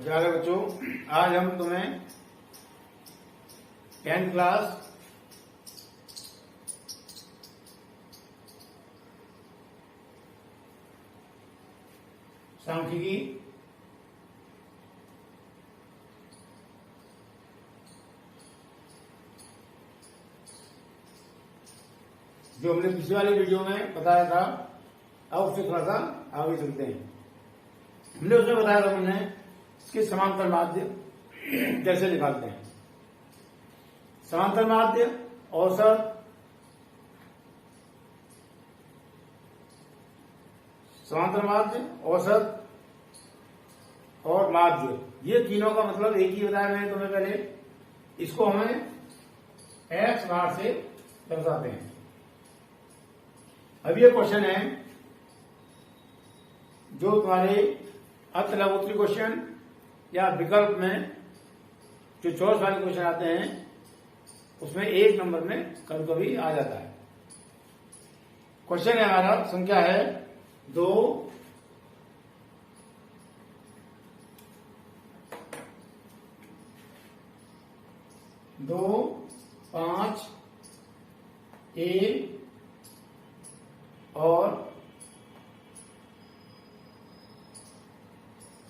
प्यारे बच्चों, आज हम तुम्हें 10th क्लास सांख्यिकी जो हमने पिछले वाली वीडियो में बताया था, अब उससे थोड़ा सा आगे चलते हैं। हमने उसमें बताया था हमने इसके समांतर माध्य कैसे निकालते हैं। समांतर माध्य, औसत, समांतर माध्य, औसत और माध्य, ये तीनों का मतलब एक ही बताया मैंने तुम्हें पहले। इसको हमें एक्स बार से दर्शाते हैं। अब ये क्वेश्चन है जो तुम्हारे अर्थलघुत्री क्वेश्चन या विकल्प में जो चॉइस वाले क्वेश्चन आते हैं उसमें एक नंबर में कभी कभी आ जाता है। क्वेश्चन है हमारा, संख्या है 2, 5, A और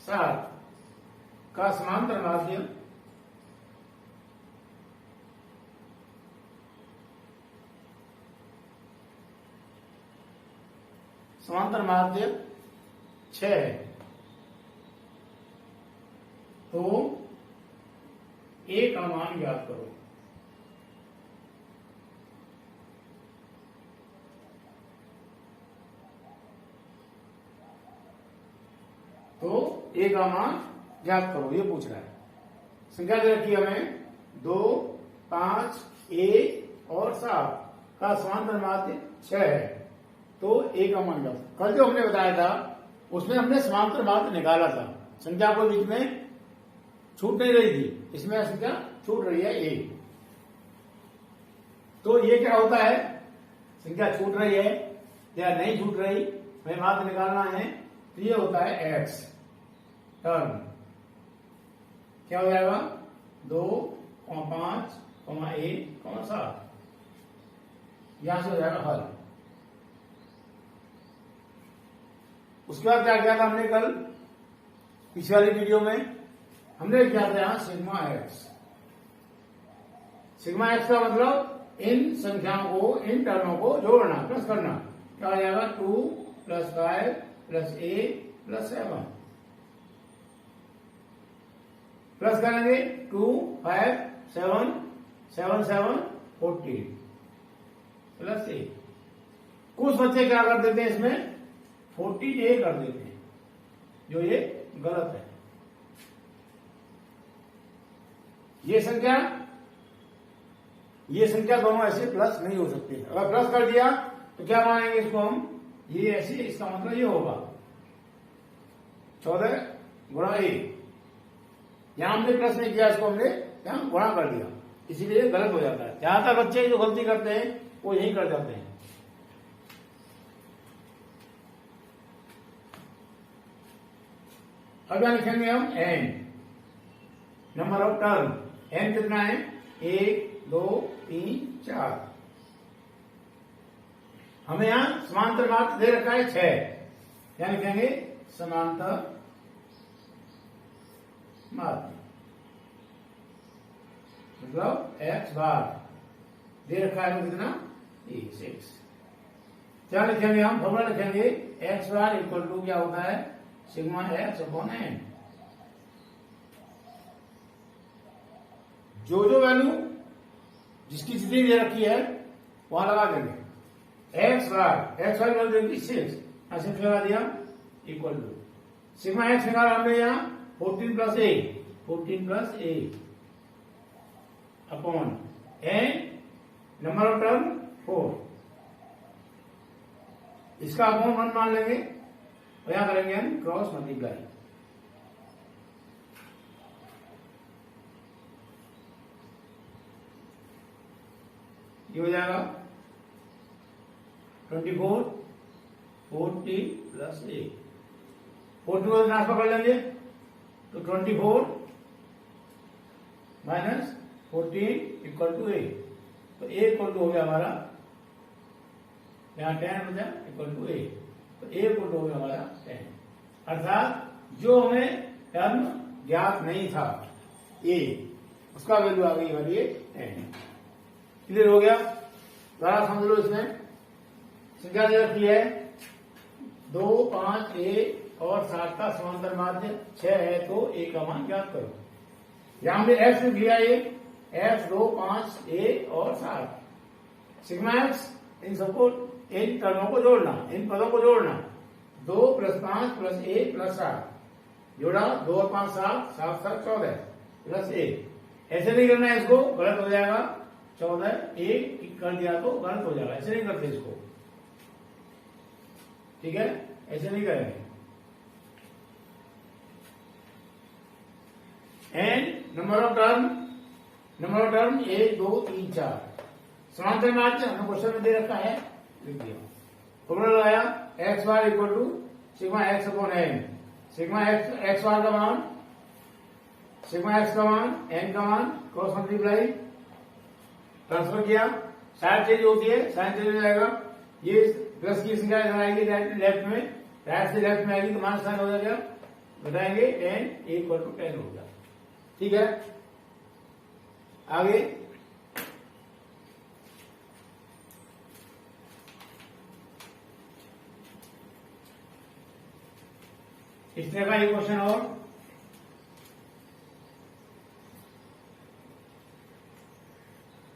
7 का समांतर माध्य समांतर माध्य 6 है। तो A का मान ज्ञात करो। तो A का मान ज्ञात करो, ये पूछ रहा है। संख्या दे रखी है हमें 2, 5, A और 7 का समांतर माध्य 6 है। तो A का मान ज्ञात। कल जो हमने बताया था उसमें हमने समांतर माध्य निकाला था। संख्या को बीच में छूट नहीं रही थी, इसमें संख्या छूट रही है A। तो ये क्या होता है, संख्या छूट रही है या नहीं छूट रही, हमें माध्य निकालना है। तो ये होता है x टर्म। क्या हो जाएगा 2, 5, A, 7। यहां से हो जाएगा हल। उसके बाद क्या किया था हमने कल पिछली वाली वीडियो में, हमने क्या था यहां सिग्मा एक्स। सिग्मा एक्स का मतलब इन संख्याओं को, इन टर्मों को जोड़ना, प्लस करना। क्या हो जाएगा 2 + 5 + A + 7। प्लस करेंगे 2, 5, 7, 7, 7, 14 + A। कुछ बच्चे क्या कर देते हैं, इसमें 14A कर देते हैं, जो ये गलत है। ये संख्या दोनों ऐसे प्लस नहीं हो सकती। अगर प्लस कर दिया तो क्या मानेंगे इसको हम, ये ऐसे, इसका मतलब ये होगा 14 × A। यहां हमने प्लस नहीं किया, इसको हमने यहां गुणा कर दिया, इसीलिए गलत हो जाता है। ज्यादातर बच्चे जो गलती करते हैं वो यही कर जाते हैं। अब यहां लिखेंगे हम n, number of term. n कितना है, 1, 2, 3, 4। हमें यहां समांतर माध्य दे रखा है 6, क्या लिखेंगे समांतर माध्य, मतलब x बार दे रखा है कितना, 6। क्या लिखेंगे हम, फॉर्मूला लिखेंगे x बार इक्वल टू क्या होता है, सिग्मा x/n। जो वैल्यू जिसकी जितनी दे रखी है वहां लगा देंगे। x बार वैल्यू देगी 6, ऐसे लगा दिया इक्वल टू सिग्मा x निकाला हमने यहां 14 + A upon n, number of term 4। इसका अपॉन 1 मान लेंगे और यहां करेंगे हम क्रॉस मल्टीप्लाई। ये हो जाएगा 24, 40 + A। 40 को ट्रांसफर कर लेंगे तो तो 24 माइनस 14 इक्वल टू ए। तो ए इक्वल टू हो गया हमारा, यहाँ 10 बचा इक्वल टू ए। तो ए इक्वल टू हो गया हमारा 10। अर्थात जो हमें टर्म ज्ञात नहीं था ए, उसका वैल्यू आ गई हमारी 10। क्लियर हो गया? दोबारा समझ लो। इसमें संख्या दे रखी है 2, 5, ए और 7 का समांतर माध्य 6 है, तो ए का मान ज्ञात करो। यहां पे एक्स में दिया ये एक्स 2, 5, ए और 7 सिग्मा एक्स, इन सबको, इन टर्मों को जोड़ना, इन पदों को जोड़ना। 2 + 5 + ए + 7 जोड़ा, 2 और 5 7, 7 7 14 प्लस ए। ऐसे नहीं करना है, इसको गलत हो जाएगा। 14 ए कर दिया तो गलत हो जाएगा, ऐसे नहीं करते इसको। ठीक है, ऐसे नहीं करेंगे। एंड नंबर ऑफ टर्म 1 2 3 4 समांतर माध्य हमने क्वेश्चन में दे रखा है, लिख दिया। फॉर्मूला लगाया X bar equal to sigma X upon N. Sigma X bar का मान, सिग्मा एक्स का मान, एन का मान, क्रॉस मल्टीप्लाई, ट्रांसफर किया। साइड चेंज होती है, साइन चेंज हो जाएगा। ये प्लस की संख्या इधर आएगी लेफ्ट में, राइट से लेफ्ट में आएगी तो माइनस साइन हो जाएगा। बताएंगे 10 इक्वल टू 10 होगा। ठीक है, आगे इस तरह का एक क्वेश्चन और,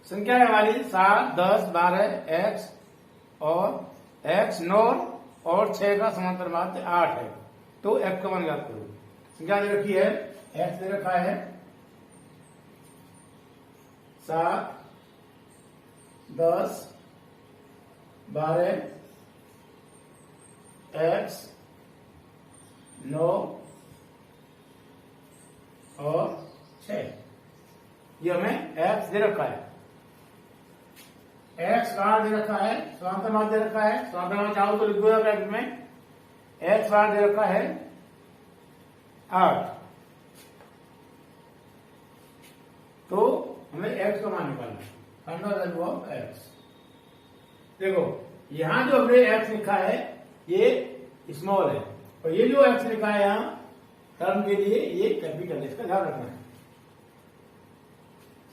संख्या है हमारी 7, 10, 12 एक्स और एक्स 9 और 6 का समांतर माध्य 8 है, तो एक्स का मान ज्ञात करो। संख्या दे रखी है, एक्स दे रखा है 7, 10, 12 एक्स 9 और 6। ये हमें एक्स दे रखा है, एक्स बार दे रखा है, समांतर माध्य दे रखा है। समांतर माध्य चाहो तो लिख दो ब्रैकेट में, एक्स बार दे रखा है 8, तो हमें एक्स का मान निकालना है। Find the value of x. देखो यहां जो हमने एक्स लिखा है ये स्मॉल है, और ये जो एक्स लिखा है यहां टर्म के लिए ये कैपिटल है, इसका ध्यान रखना है।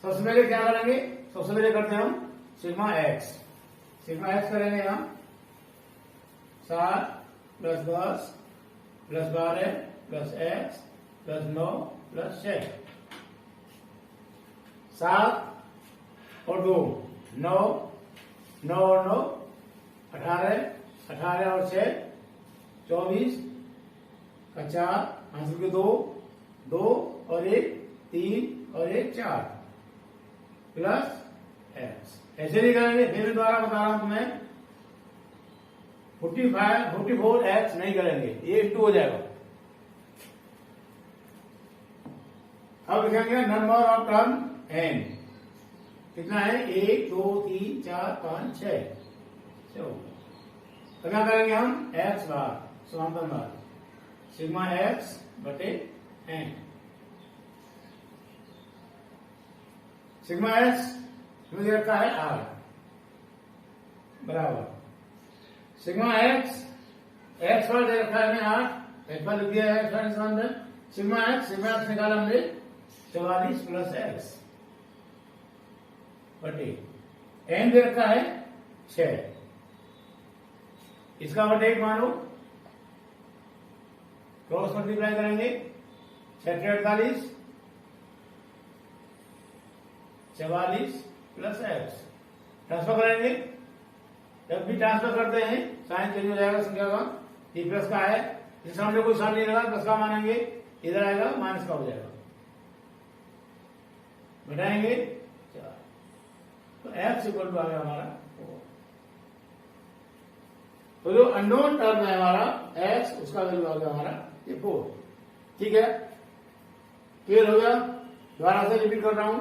सबसे पहले क्या करेंगे, सबसे पहले करते हैं हम सिग्मा एक्स। सिग्मा एक्स करेंगे यहां 7 + 10 + 12 + एक्स + 9 + 6। 7 और 2 9, 9 और 9 18, 18 और 6 24 का 4, आंसर के 2, 2 और 1 3 और 1 4 प्लस एक्स। ऐसे नहीं करेंगे, फिर भी दोबारा बता रहा हूं तुम्हें, 44 एक्स नहीं करेंगे, ये इंटू हो जाएगा। अब लिखेंगे नंबर ऑफ टर्म एन कितना है, 1 2 3 4 5 6। तो क्या करेंगे हम, एक्स बार समांतर बार सिग्मा एक्स बटे एन। सिग्मा एक्स मुझे रखा है 8 बराबर सिग्मा एक्स, एक्स बार दे रखा है 8, एक बार लिख दिया है सिग्मा एक्स निकाला हमने 44 + एक्स बटे एन दे रखा है 6, इसका बटे 1 मानो, क्रॉस मल्टीप्लाई करेंगे 6 के 48 44 + एक्स। ट्रांसफर करेंगे, जब भी ट्रांसफर करते हैं साइन चेंज हो जाएगा संख्या का। ये प्लस का है, इस सामने कोई साइन नहीं लगा, प्लस का मानेंगे, इधर आएगा माइनस का हो जाएगा, घटाएंगे 4, तो एक्स इक्वल टू आ गया हमारा 4। तो जो अननोन टर्म है हमारा एक्स, उसका वैल्यू आ गया हमारा ये 4। ठीक है, क्लियर हो गया? दोबारा से रिपीट कर रहा हूं,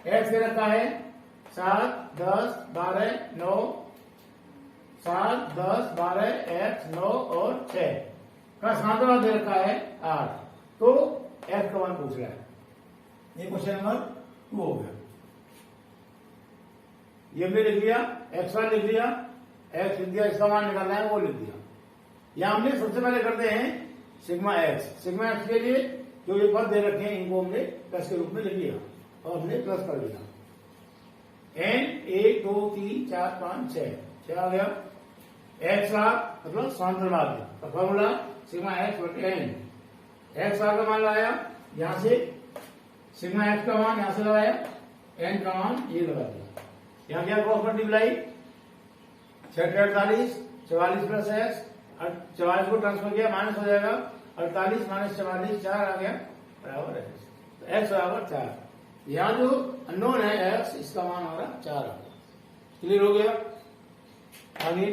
एक्स दे रखा है 7 10 12 9, 7 10 12 एक्स 9 और 6 का समांतर दे रखा है 8, तो एक्स का मान पूछ रहा है। ये क्वेश्चन नंबर 2 हो गया। ये हमने लिख लिया, एक्स वन लिख लिया, एक्स लिख दिया, इसका मान निकालना है वो लिख दिया। यहां हमने सबसे पहले करते हैं सिग्मा एक्स के लिए जो ये पद दे रखे हैं इनको हमने प्लस के रूप में लिख लिया और हमने प्लस कर दिया। एन 1 2 3 4 5 6 आ गया। एक्स आर मतलब समांतर माध्य का फॉर्मूला सिग्मा एक्स बटे एन। एक्स आर का मान लगाया, यहां से सिग्मा एक्स का मान यहां से लगाया, एन का मान ये लगा दिया। यहां क्या क्रॉस मल्टीप्लाई 6 48 44 प्लस एक्स, 44 को ट्रांसफर किया माइनस हो जाएगा, 48 माइनस 44 4 आ गया बराबर एक्स। तो एक्स बराबर 4। यहां जो अननोन है एक्स, इसका मान हमारा 4 आ गया। क्लियर हो गया। आगे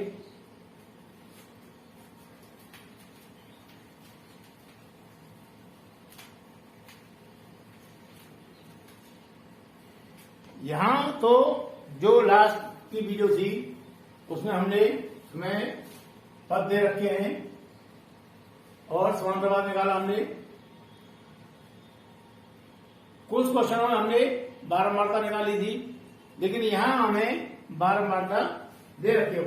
यहां तो जो लास्ट की वीडियो थी उसमें हमें पद दे रखे हैं और समांतरवाद निकाला हमने। कुछ क्वेश्चनों में हमने बारंबारता निकाली थी, लेकिन यहां हमें बारंबारता दे रखी है।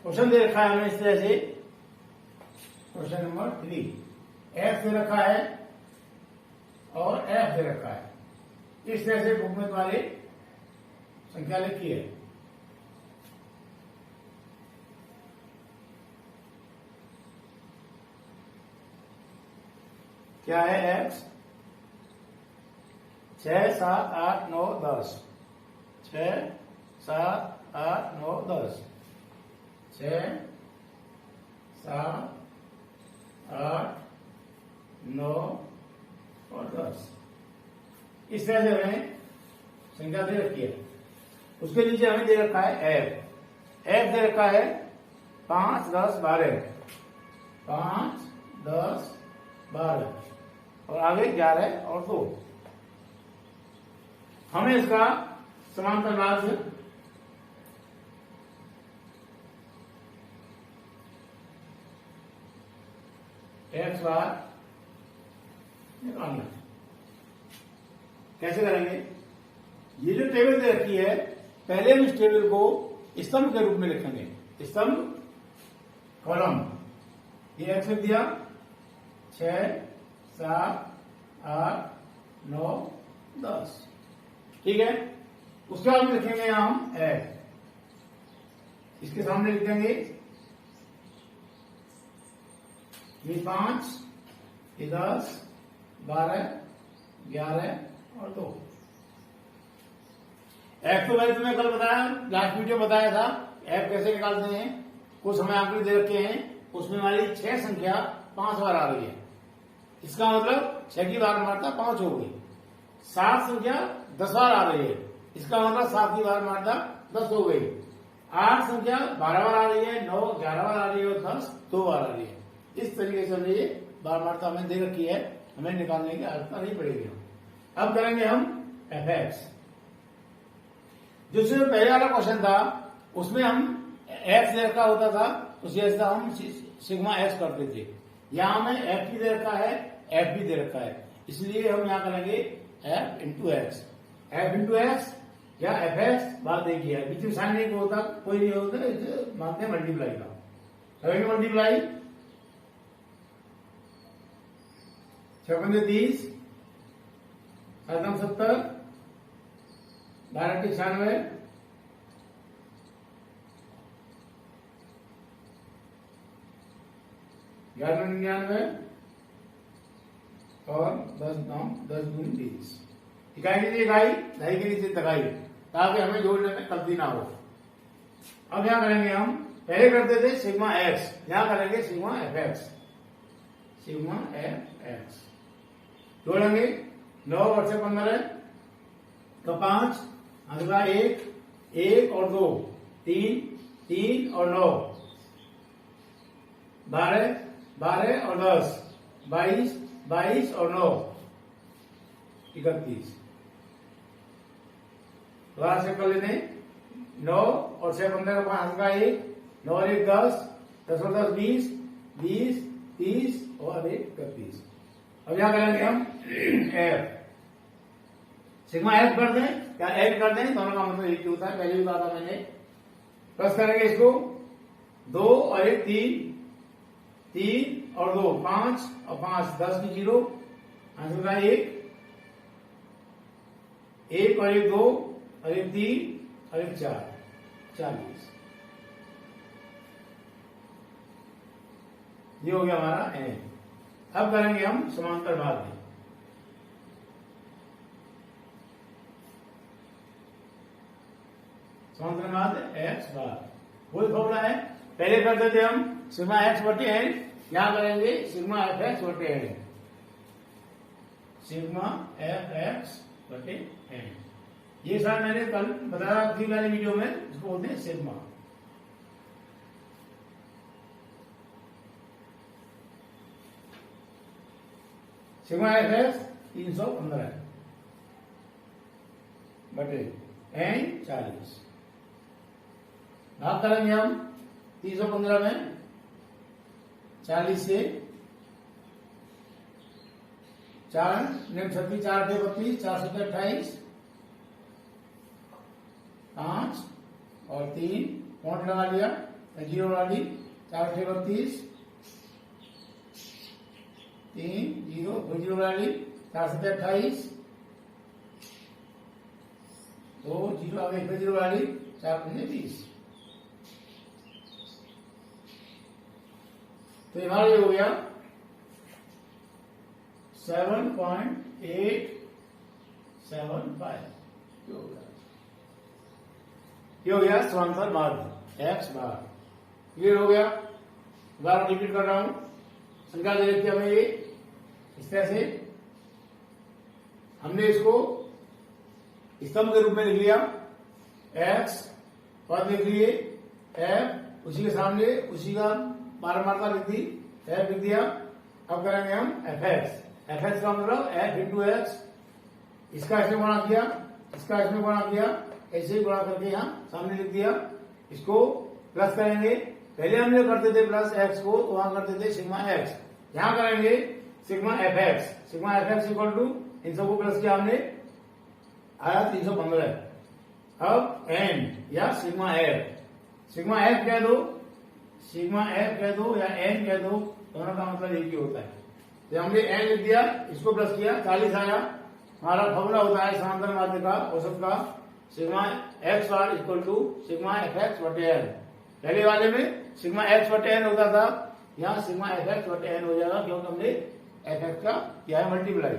क्वेश्चन दे रखा है हमें इस तरह से, क्वेश्चन नंबर 3 एक्स दे रखा है और एफ दे रखा है। इस तरह से बुक में तुम्हारे संख्या लिखी है। क्या है एक्स 6 7 8 9 10 6 7 8 9 10 6 7 8 9 और 10 इस तरह से हमें संख्या दे रखी है। उसके नीचे हमें दे रखा है एफ दे रखा है 5 10 12 5 10 12 और आगे 11 और 2। हमें इसका समांतर माध्य एक्स बार निकालना। कैसे करेंगे? ये जो टेबल दे रखी है, पहले हम इस टेबल को स्तंभ के रूप में लिखेंगे। स्तंभ कॉलम, ये एक्स लिख दिया 6 7 8 9 10, ठीक है। उसके बाद में लिखेंगे हम एफ, इसके सामने लिख देंगे ये 5 ये 10 12 11 और 2। एफ तो मैंने तुम्हें कल बताया, लास्ट वीडियो बताया था एफ कैसे निकालते हैं। कुछ हमें आंकड़े दे रखे हैं, उसमें हमारी 6 संख्या 5 बार आ रही है, इसका मतलब 6 की बारंबारता 5 हो गई। 7 संख्या 10 बार आ रही है, इसका मतलब 7 की बारंबारता 10 हो गई। 8 संख्या 12 बार आ रही है, 9 11 बार आ रही है और 10 2 बार आ रही है। इस तरीके से हमने ये बारंबारता हमें दे रखी है, हमें निकालने की आवश्यकता नहीं पड़ेगी। अब करेंगे हम एफ एक्स। जिसमें पहले वाला क्वेश्चन था उसमें हम एक्स दे रखा होता था, उसी ऐसा हम सिग्मा एक्स करते थे। यहां हमें एफ भी दे रखा है, एफ भी दे रखा है, इसलिए हम यहां करेंगे F into x. F into x या एफ एक्स बात देखिए है, बीच में साइन नहीं होता, कोई नहीं होता, इसे मानते हैं मल्टीप्लाई का। करेंगे मल्टीप्लाई 6 30 7 70 12 96 11 99 और 10 9 10 दूनी 20। इकाई के लिए इकाई, ढाई के नीचे तकाई, ताकि हमें जोड़ने में गलती ना हो। अब यहां करेंगे हम, पहले करते थे सिग्मा एक्स, यहां करेंगे sigma F X. Sigma F x जोड़ेंगे 9 और 15 का 5 अगला 1 और 2 3 और 9 12 और 10 22 और 9 31। दोबारा से कर लेते 9 और 6 15 का 5 का 1 9 और 1 10 10 और 10 20 20 30 और 1 31। अब यहां करेंगे हम एफ, सिग्मा एफ कर दें या एफ कर दें, दोनों का मतलब एक ही होता है, पहले भी कहा था मैंने। प्लस करेंगे इसको 2 और 1 3, 3 और 2 5 और 5 10 की 0, आंसर का 1 और 1 2 और 1 3 और 1 4 40। ये हो गया हमारा एन। अब करेंगे हम समांतर भाग। समांतर भाग एक्स बार वही फॉर्मूला है, पहले करते थे हम सिग्मा एक्स बटे एन, यहां करेंगे सिग्मा एफ एक्स बटे एन, सिग्मा एफ एक्स बटे एन। ये सारा मैंने कल बताया थी वाले वीडियो में, इसको बोलते हैं सिग्मा। सिग्मा एफ एक्स 315 बटे एन 40। भाग करेंगे हम 315 में 40 से 4 36 4 32 4 7 28 5 और 3 पॉइंट लगा लिया, 0 लगा ली, 4 32 3 0 0 लगा ली, 4 7 28 2 0 आगे 0 लगा ली, 4 5 20। तो हमारा ये हो गया 7.875। ये हो गया समांतर मार्ग एक्स बार। क्लियर हो गया। बार रिपीट कर रहा हूं, संख्या दे रखी हमें ये इस तरह से, हमने इसको स्तंभ के रूप में लिख लिया, एक्स पद लिख लिए, एफ उसी के सामने उसी का बारंबारता लिख दी, एफ लिख दिया। अब करेंगे हम एफ एक्स। एफ एक्स का मतलब एफ इंटू एक्स, इसका इसमें गुणा किया, इसका इसमें गुणा किया, ऐसे ही गुणा करके यहाँ सामने लिख दिया। इसको प्लस करेंगे, पहले हम लोग करते थे प्लस एक्स को, तो वहां करते थे सिग्मा एक्स, यहां करेंगे sigma F X. Sigma F X equal to इन सबको प्लस किया हमने, आया 315। अब एन या सिग्मा एफ, सिग्मा एफ कह दो, सिग्मा एफ कह दो या एन कह दो, दोनों का मतलब एक ही होता है। तो हमने एन लिख दिया, इसको प्लस किया, 40 आया। हमारा फॉर्मूला होता है समांतर माध्य का औसत का, sigma X bar equal to sigma F X बटे एन। पहले वाले में सिग्मा एक्स बटे एन होता था, यहाँ सिग्मा एफ एक्स बटे एन हो जाएगा, क्योंकि हमने एफ एक्स का किया है मल्टीप्लाई।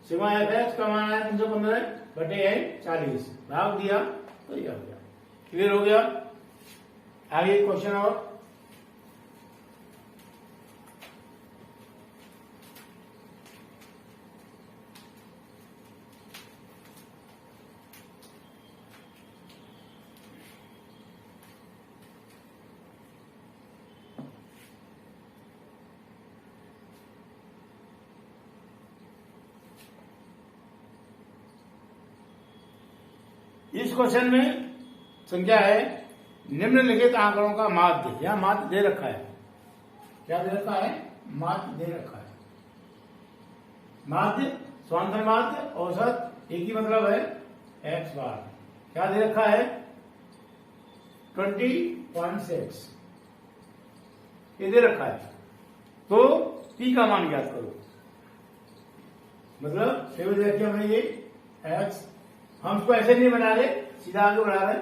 सिग्मा एफ एक्स का मान है 315 बटे एन 40, भाग दिया तो यह हो गया। क्लियर हो गया। आगे क्वेश्चन और इस क्वेश्चन में संख्या है निम्नलिखित आंकड़ों का माध्य, यहां माध्य दे रखा है। क्या दे रखा है? माध्य दे रखा है। माध्य समांतर माध्य औसत एक ही मतलब है एक्स बार। क्या दे रखा है? 20.6 ये दे रखा है। तो पी का मान ज्ञात करो। मतलब केवल देखिए हमें ये एक्स, हम इसको ऐसे नहीं बना रहे, सीधा आगे बढ़ा रहे,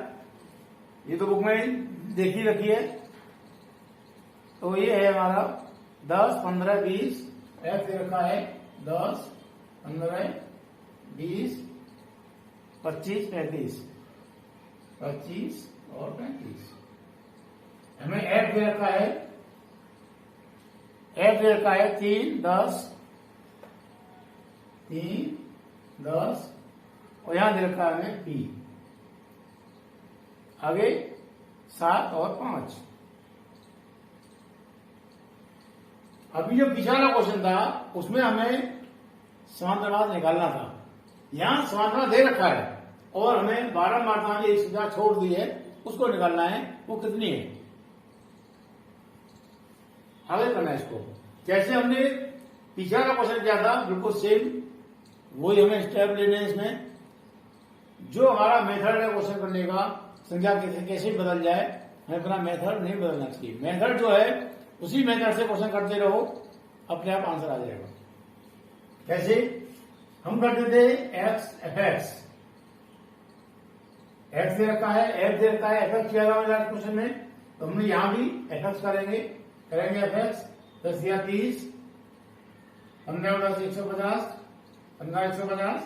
ये तो बुक में देखी रखी है। तो ये है हमारा 10 15 20, एक्स दे रखा है 10 15 20 25 35, 25 और 35। हमें एफ दे रखा है, एफ दे रखा है 3 10 3 10 और यहां दे रखा है हमें पी, आगे 7 और 5। अभी जो पिछला क्वेश्चन था उसमें हमें समांतरवाद निकालना था, यहां समांतरवाद दे रखा है और हमें 12 मात्रा में एक संख्या छोड़ दी है, उसको निकालना है। वो कितनी है? आगे करना है इसको। जैसे हमने पिछला का क्वेश्चन क्या था, बिल्कुल सेम वही हमें स्टेप लेने हैं इसमें। जो हमारा मेथड है क्वेश्चन करने का, संख्या कैसे बदल जाए, हमें अपना मेथड नहीं बदलना चाहिए। मेथड जो है उसी मेथड से क्वेश्चन करते रहो, अपने आप आंसर आ जाएगा। कैसे हम करते थे, एक्स एफ एक्स दे रखा है, एफ दे रखा है, एफ एक्स किया था क्वेश्चन में, तो हमने यहां भी एफ एक्स करेंगे एफ एक्स 10 या 30, 15 10 150, 15 150,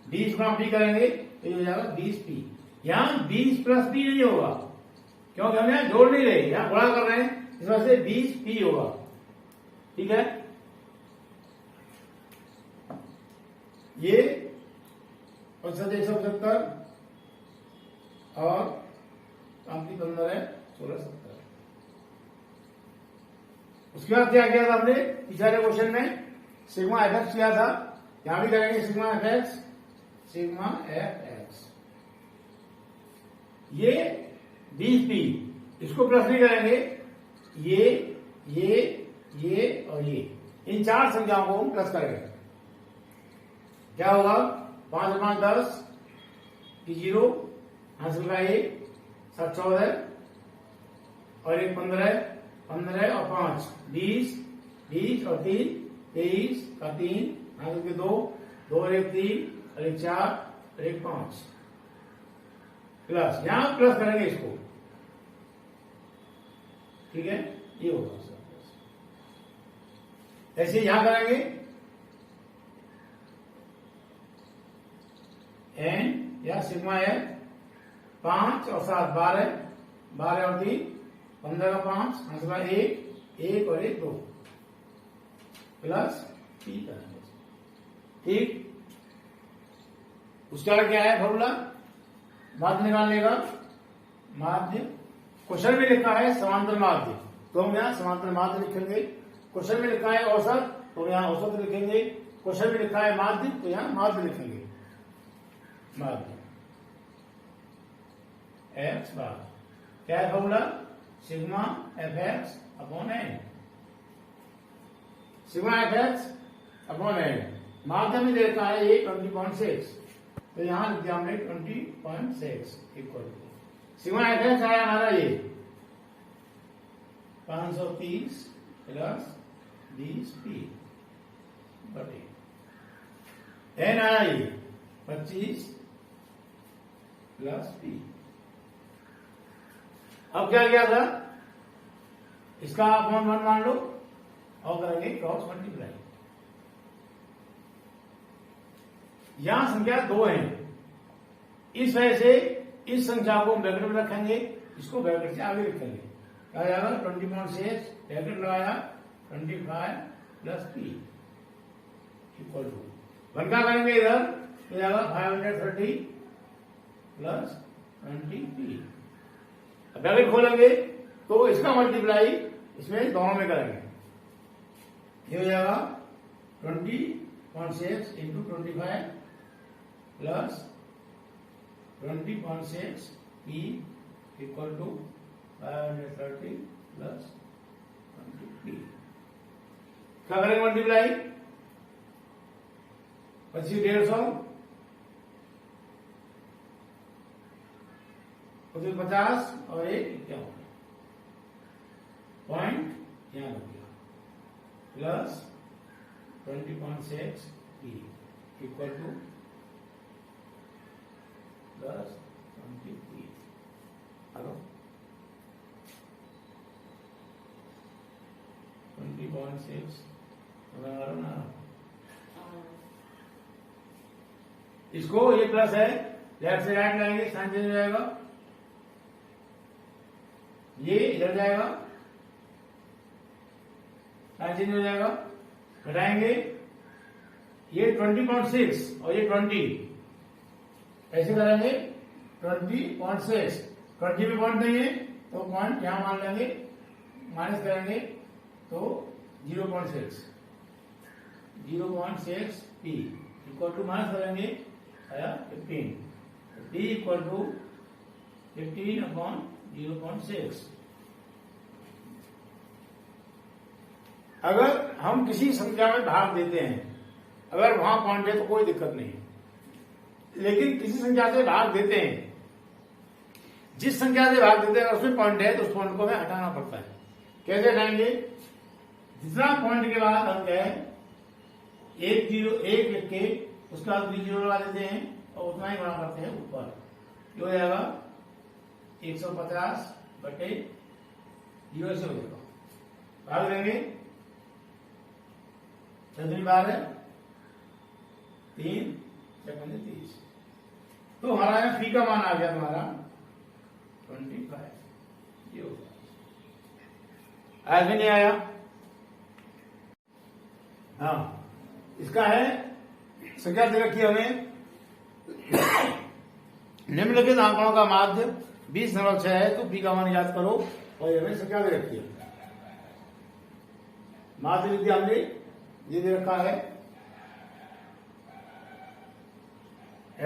20 गुणा पी करेंगे तो ये हो जाएगा 20 पी। यहां 20 प्लस पी नहीं होगा, क्योंकि हम यहां जोड़ नहीं रहे, यहां गुणा कर रहे हैं, इस वजह से 20 पी होगा। ठीक है, ये 175 और 15 है 1670। उसके बाद क्या किया था हमने पिछले क्वेश्चन में, सिग्मा एफ एक्स किया था, यहां भी करेंगे सिग्मा एफ एक्स, ये 20 पी, इसको प्लस भी करेंगे, ये और ये, इन चार संख्याओं को हम प्लस करेंगे। क्या होगा, 5 5 10 की 0, हासिल का 1 7 14 और 1 15 15 और 5 20 और 3 23 का 3, हासिल के 2 2 और 1 3 और 1 4 और 1 5 प्लस, यहां प्लस करेंगे इसको। ठीक है, ये होगा। ऐसे यहां करेंगे एन या सिग्मा है 5 और 7 12 12 और 3 15 का 5, हासिल 1 और 1 2 प्लस पी करेंगे। ठीक, उसका क्या है फॉर्मूला, माध्य निकालने का। माध्य क्वेश्चन में लिखा है समांतर माध्य, तो हम यहां समांतर माध्य लिखेंगे। क्वेश्चन में लिखा है औसत, तो यहां औसत लिखेंगे। क्वेश्चन में लिखा है माध्य, तो यहां माध्य लिखेंगे। माध्य एक्स बार क्या है formula, sigma F X upon N, sigma F X upon N. माध्य में देखा है ये 20.6, तो यहां लिख दिया हमने 20.6 equal to sigma F X आया हमारा ये 530 प्लस 20 पी बटे एन आया ये 25 प्लस पी। अब क्या किया था, इसका अपॉन 1 मान लो और करेंगे क्रॉस मल्टीप्लाई। यहां संख्या 2 है, इस वजह से इस संख्या को ब्रैकेट में रखेंगे, इसको ब्रैकेट से आगे रखेंगे। क्या जाएगा 20.6 ब्रैकेट लगाया 25 प्लस पी इक्वल टू 1 का करेंगे इधर, तो जाएगा 530 प्लस 20 पी। ब्रैकेट खोलेंगे तो इसका मल्टीप्लाई इसमें दोनों में करेंगे, ये हो जाएगा 20.6 into 25 plus 20.6 P equal to 530 plus 20 P. क्या करेंगे मल्टीप्लाई, 25 150 50 और 1 51 पॉइंट यहां लग गया plus 20.6 P equal two plus 20 P. Hello 20.6 ना, इसको ये प्लस है, लेफ्ट से राइट लाएंगे, साइन चेंज हो जाएगा, ये इधर जाएगा, साइन चेंज हो जाएगा, घटाएंगे ये 20.6 और ये 20, ऐसे करेंगे 20.6, 20 में पॉइंट नहीं है तो पॉइंट यहां मान लेंगे, माइनस करेंगे तो 0.6 पी इक्वल टू माइनस करेंगे आया 15, पी इक्वल टू 15 अपॉन 0.6। अगर हम किसी संख्या में भाग देते हैं, अगर वहां पॉइंट है तो कोई दिक्कत नहीं, लेकिन किसी संख्या से भाग देते हैं, जिस संख्या से भाग देते हैं अगर उसमें पॉइंट है तो उस पॉइंट को हमें हटाना पड़ता है। कैसे हटाएंगे? जितना पॉइंट के बाद हम गए 1 लिख के उसके बाद 0 लगा देते हैं और उतना ही बड़ा करते हैं ऊपर, जो हो जाएगा 150 बटे 0 से हो जाएगा। भाग देंगे, कितनी बार है? 3 सेकंड 30, तो हमारा यहाँ फी का मान आ गया तुम्हारा 25। ये हो गया, ऐसे नहीं आया? हाँ, इसका है संख्या दे रखी हमें निम्नलिखित आंकड़ों का माध्य 20.6 है, तो पी का मान याद करो और हमें संख्या दे रखी है। माध्य लिख दिया हमने, ये दे रखा है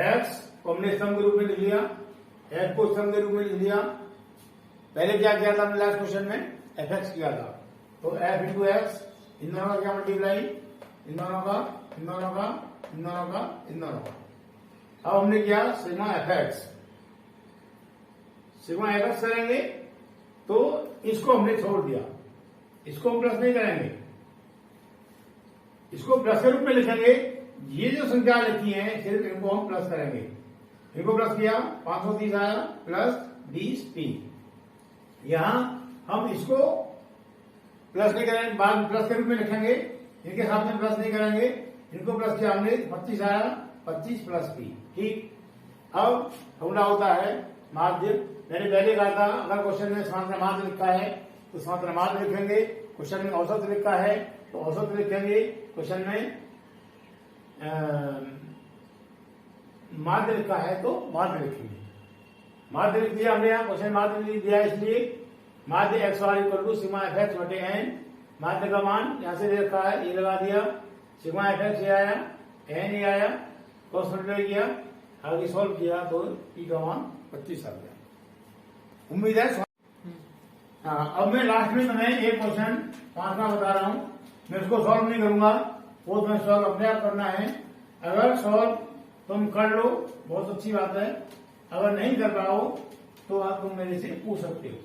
x को हमने स्तंभ के रूप में लिख लिया, f को स्तंभ के रूप में लिख लिया। पहले क्या किया था हमने लास्ट क्वेश्चन में? fx किया था, तो f इंटू एक्स, इन दोनों का क्या मल्टीप्लाई, इन दोनों का, इन दोनों का, इन दोनों का, इन दोनों का। अब हमने किया सिग्मा fx, सिग्मा fx करेंगे तो इसको हमने छोड़ दिया, इसको हम प्लस नहीं करेंगे, इसको प्लस के रूप में लिखेंगे। ये जो संख्या लिखी है सिर्फ इनको हम प्लस करेंगे, इनको प्लस किया 530 आया प्लस 20p। यहां हम इसको प्लस नहीं करेंगे, बाद में प्लस के रूप में लिखेंगे, इनके साथ में प्लस नहीं करेंगे, इनको प्लस किया हमने 25 आया 25 प्लस p। ठीक, अब ढूंढना होता है माध्य। मैंने पहले कहा था अगर क्वेश्चन में समांतर माध्य लिखा है तो समांतर माध्य लिखेंगे, क्वेश्चन में औसत लिखा है तो औसत लिखेंगे, क्वेश्चन में माध्य लिखा है तो माध्य लिखेंगे। माध्य लिख दिया हमने, यहाँ क्वेश्चन माध्य लिख दिया, इसलिए माध्य X bar equal to sigma F X बटे एन। माध्य का मान यहाँ से दे रखा है, ये लगा दिया, सिग्मा एफ एक्स ये आया, एन ये आया, क्रॉस मल्टीप्लाई किया, आगे सॉल्व किया तो पी का मान 25 आ गया। उम्मीद है। हाँ, अब मैं लास्ट में तुम्हें एक क्वेश्चन 5वां बता रहा हूँ, मैं उसको सॉल्व नहीं करूंगा, वो तुम्हें सॉल्व अपने आप करना है। अगर सॉल्व तुम कर लो बहुत अच्छी बात है, अगर नहीं कर पाओ तो आप तुम मेरे से पूछ सकते हो।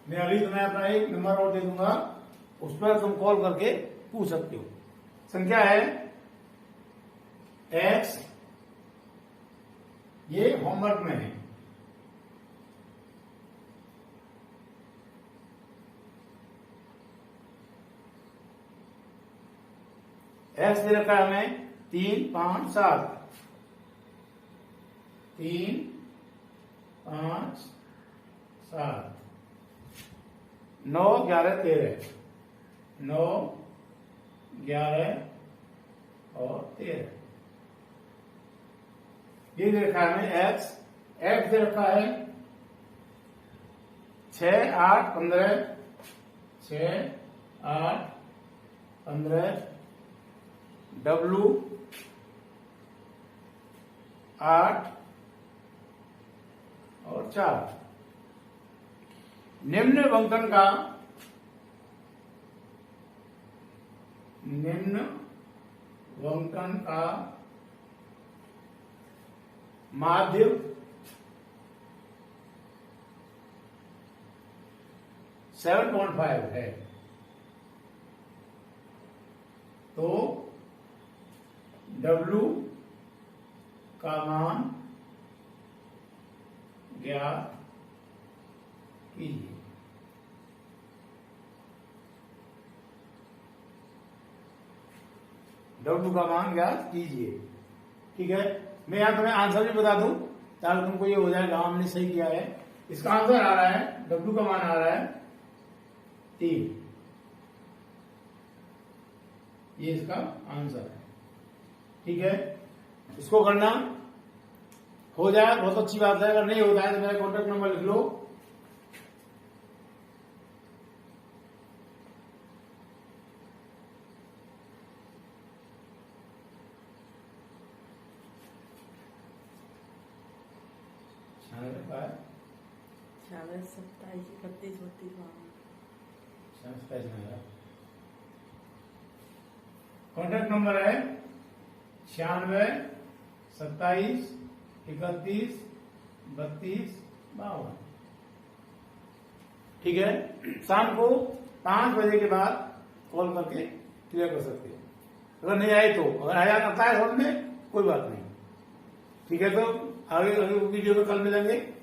मैं अभी तुम्हें अपना एक नंबर और दे दूंगा, उस पर तुम कॉल करके पूछ सकते हो। संख्या है x, ये होमवर्क में है, एक्स दे रखा है हमें 3, 5, 7, 3, 5, 7, 9, 11, 13, 9, 11 और 13, ये दे रखा है हमें एक्स। एक्स दे रखा है 6, 8, 15, 6, 8, 15, W 8 और 4। निम्न वंकन का माध्य 7.5 है, तो W का मान ज्ञात कीजिए। W का मान ज्ञात कीजिए। ठीक है, मैं यहां तुम्हें आंसर भी बता दूं ताकि तुमको ये हो जाएगा हमने सही किया है। इसका आंसर आ रहा है, W का मान आ रहा है 3, ये इसका आंसर है। ठीक है, इसको करना हो जाए बहुत अच्छी बात है, अगर नहीं होता है तो मेरा कॉन्टेक्ट नंबर लिख लो। शायद 27, 31, 32 कॉन्टैक्ट नंबर है 96 27 31 32 52। ठीक है, शाम को 5 बजे के बाद कॉल करके क्लियर कर सकते हो। अगर नहीं आए तो, अगर आया आता है समझ में कोई बात नहीं। ठीक है, तो आगे वीडियो में कल मिलेंगे।